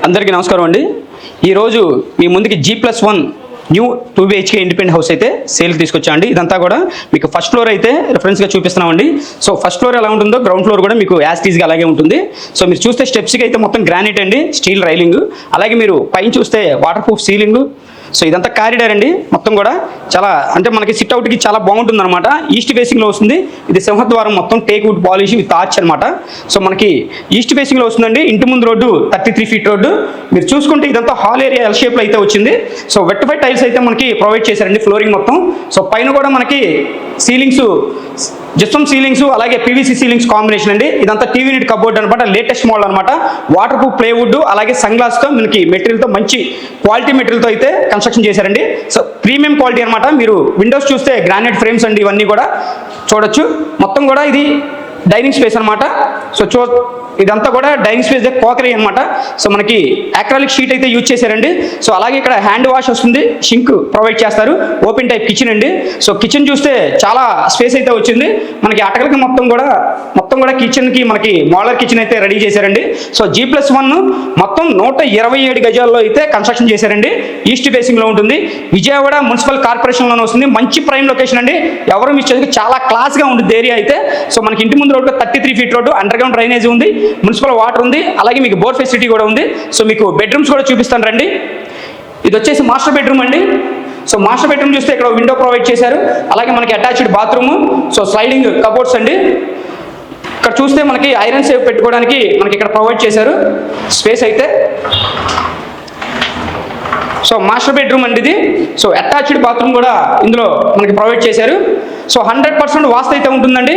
అందరికీ నమస్కారం అండి. ఈరోజు మీ ముందుకి G+1 new 2 BHK independent house అయితే సేల్కి తీసుకొచ్చామండి. ఇదంతా కూడా మీకు ఫస్ట్ ఫ్లోర్ అయితే రిఫరెన్స్గా చూపిస్తున్నామండి. సో ఫస్ట్ ఫ్లోర్ ఎలా ఉంటుందో గ్రౌండ్ ఫ్లోర్ కూడా మీకు యాజ్ టీజ్గా అలాగే ఉంటుంది. సో మీరు చూస్తే స్టెప్స్కి అయితే మొత్తం గ్రానైట్ అండి, స్టీల్ రైలింగ్, అలాగే మీరు పైన చూస్తే వాటర్ ప్రూఫ్ సీలింగ్. సో ఇదంతా కారిడార్ అండి. మొత్తం కూడా చాలా అంటే మనకి సిట్ అవుట్కి చాలా బాగుంటుంది అనమాట. ఈస్ట్ ఫేసింగ్లో వస్తుంది. ఇది సింహద్వారం మొత్తం teak wood polish with arch అనమాట. సో మనకి ఈస్ట్ ఫేసింగ్లో వస్తుందండి. ఇంటి ముందు రోడ్డు 33 ఫీట్ రోడ్డు. మీరు చూసుకుంటే ఇదంతా హాల్ ఏరియా ఎల్ షేప్లో అయితే వచ్చింది. సో వెట్టిఫై టైల్స్ అయితే మనకి ప్రొవైడ్ చేశారండి ఫ్లోరింగ్ మొత్తం. సో పైన కూడా మనకి సీలింగ్స్ జిప్సమ్ సీలింగ్స్ అలాగే పీవీసీ సీలింగ్స్ కాంబినేషన్ అండి. ఇదంతా టీవీ యూనిట్ కబోర్డ్ అనమాట, లేటెస్ట్ మోడల్ అనమాట. వాటర్ ప్రూఫ్ ప్లేవుడ్ అలాగే సన్ గ్లాస్తో మనకి మెటీరియల్తో మంచి క్వాలిటీ మెటీరియల్తో అయితే కన్స్ట్రక్షన్ చేశారండి. సో ప్రీమియం క్వాలిటీ అనమాట. మీరు విండోస్ చూస్తే గ్రానైట్ ఫ్రేమ్స్ అండి, ఇవన్నీ కూడా చూడొచ్చు. మొత్తం కూడా ఇది డైనింగ్ స్పేస్ అనమాట. సో ఇదంతా కూడా డైనింగ్ స్పేస్ కోకరీ అనమాట. సో మనకి అక్రాలిక్ షీట్ అయితే యూజ్ చేశారండి. సో అలాగే ఇక్కడ హ్యాండ్ వాష్ వస్తుంది, షింక్ ప్రొవైడ్ చేస్తారు, ఓపెన్ టైప్ కిచెన్ అండి. సో కిచెన్ చూస్తే చాలా స్పేస్ అయితే వచ్చింది మనకి. అటకలకి మొత్తం కూడా కిచెన్కి మనకి మోడలర్ కిచెన్ అయితే రెడీ చేశారండి. సో G+1 మొత్తం 127 గజాల్లో అయితే కన్స్ట్రక్షన్ చేశారండి. ఈస్ట్ ఫేసింగ్లో ఉంటుంది. విజయవాడ మున్సిపల్ కార్పొరేషన్లోనే వస్తుంది. మంచి ప్రైమ్ లొకేషన్ అండి. ఎవరు మిస్ చేసి చాలా క్లాస్గా ఉంటుంది ఏరియా అయితే. సో మనకి ఇంటి ముందు road 33 feet road, under ground drainage ఉంది, మున్సిపల్ వాటర్ ఉంది, అలాగే మీకు బోర్ ఫెసిలిటీ కూడా ఉంది. సో మీకు బెడ్రూమ్స్ కూడా చూపిస్తాను రండి. ఇది వచ్చేసి మాస్టర్ బెడ్రూమ్ అండి. సో మాస్టర్ బెడ్రూమ్ చూస్తే ఇక్కడ విండో ప్రొవైడ్ చేశారు, అలాగే మనకి attached bathroom, so sliding cupboards అండి. ఇక్కడ చూస్తే మనకి ఐరన్ సేఫ్ పెట్టుకోవడానికి మనకి ఇక్కడ ప్రొవైడ్ చేశారు స్పేస్ అయితే. సో మాస్టర్ బెడ్రూమ్ అండి ఇది. సో అటాచ్డ్ బాత్రూమ్ కూడా ఇందులో మనకి ప్రొవైడ్ చేశారు. సో 100% వాస్తు అయితే ఉంటుందండి.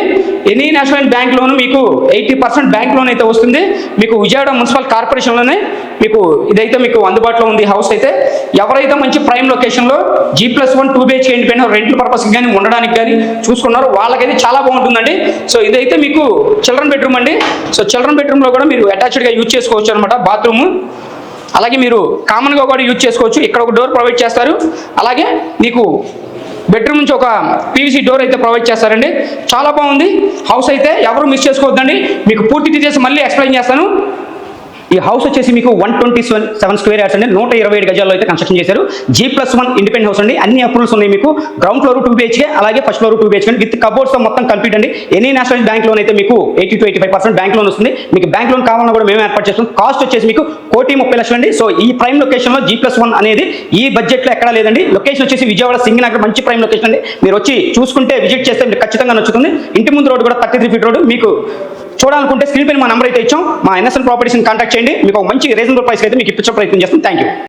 ఎనీ నేషనల్ బ్యాంక్ లోను మీకు 80% బ్యాంక్ లోన్ అయితే వస్తుంది. మీకు విజయవాడ మున్సిపల్ కార్పొరేషన్లోనే మీకు ఇదైతే మీకు అందుబాటులో ఉంది హౌస్ అయితే. ఎవరైతే మంచి ప్రైమ్ లొకేషన్లో G+1 2 BHK ఇండిపెండెంట్ రెంటల్ పర్పస్కి కానీ ఉండడానికి కానీ చూసుకున్నారో వాళ్ళకైతే చాలా బాగుంటుందండి. సో ఇదైతే మీకు చిల్డ్రన్ బెడ్రూమ్ అండి. సో చిల్డ్రన్ బెడ్రూమ్లో కూడా మీరు అటాచ్డ్గా యూజ్ చేసుకోవచ్చు అనమాట బాత్రూమ్. అలాగే మీరు కామన్గా కూడా యూజ్ చేసుకోవచ్చు. ఇక్కడ ఒక డోర్ ప్రొవైడ్ చేస్తారు, అలాగే మీకు బెడ్రూమ్ నుంచి ఒక పీవీసీ డోర్ అయితే ప్రొవైడ్ చేస్తారండి. చాలా బాగుంది హౌస్ అయితే, ఎవరు మిస్ చేసుకోవద్దండి. మీకు పూర్తి డీటెయిల్స్ మళ్ళీ ఎక్స్ప్లెయిన్ చేస్తాను. ఈ హౌస్ వచ్చేసి మీకు 127 స్క్వేర్ యార్డ్స్ అండి, 127 గజాల్లో అయితే కన్స్ట్రక్షన్ చేశారు. G+1 ఇండిపెండెంట్ హౌస్ అండి. అన్ని అప్రూవల్స్ ఉన్నాయి మీకు. గ్రౌండ్ ఫ్లోర్ 2 BHK, అలాగే ఫస్ట్ ఫ్లోర్ 2 BHK విత్ కబోర్డ్స్తో మొత్తం కంప్లీట్ అండి. ఎనీ నేషనల్ బ్యాంక్ లోన్ అయితే మీకు 80 to 85% బ్యాంక్ లోన్ వస్తుంది. మీకు బ్యాంక్ లోన్ కావాలన్నా కూడా మేము ఏర్పాటు చేస్తాం. కాస్ట్ వచ్చేసి మీకు 1,30,00,000 అండి. సో ఈ ప్రైమ్ లొకేషన్లో G+1 అనేది ఈ బడ్జెట్లో ఎక్కడా లేదండి. లొకేషన్ వచ్చేసి విజయవాడ సింగనగర్, మంచి ప్రైమ్ లొకేషన్ అండి. మీరు వచ్చి చూసుకుంటే విజిట్ చేస్తే మీకు ఖచ్చితంగా నచ్చుతుంది. ఇంటి ముందు రోడ్డు కూడా 33 ఫీట్ రోడ్డు. మీకు చూడాలనుకుంటే స్క్రీన్ పైన మా నెంబర్ అయితే ఇచ్చాం. మా NSN ప్రాపర్టీస్ని కాంటాక్ట్ చేయండి. మీకు మంచి రీజనబుల్ ప్రైస్కి అయితే మీకు ఇప్పించే ప్రయత్నం చేస్తాం. Thank you.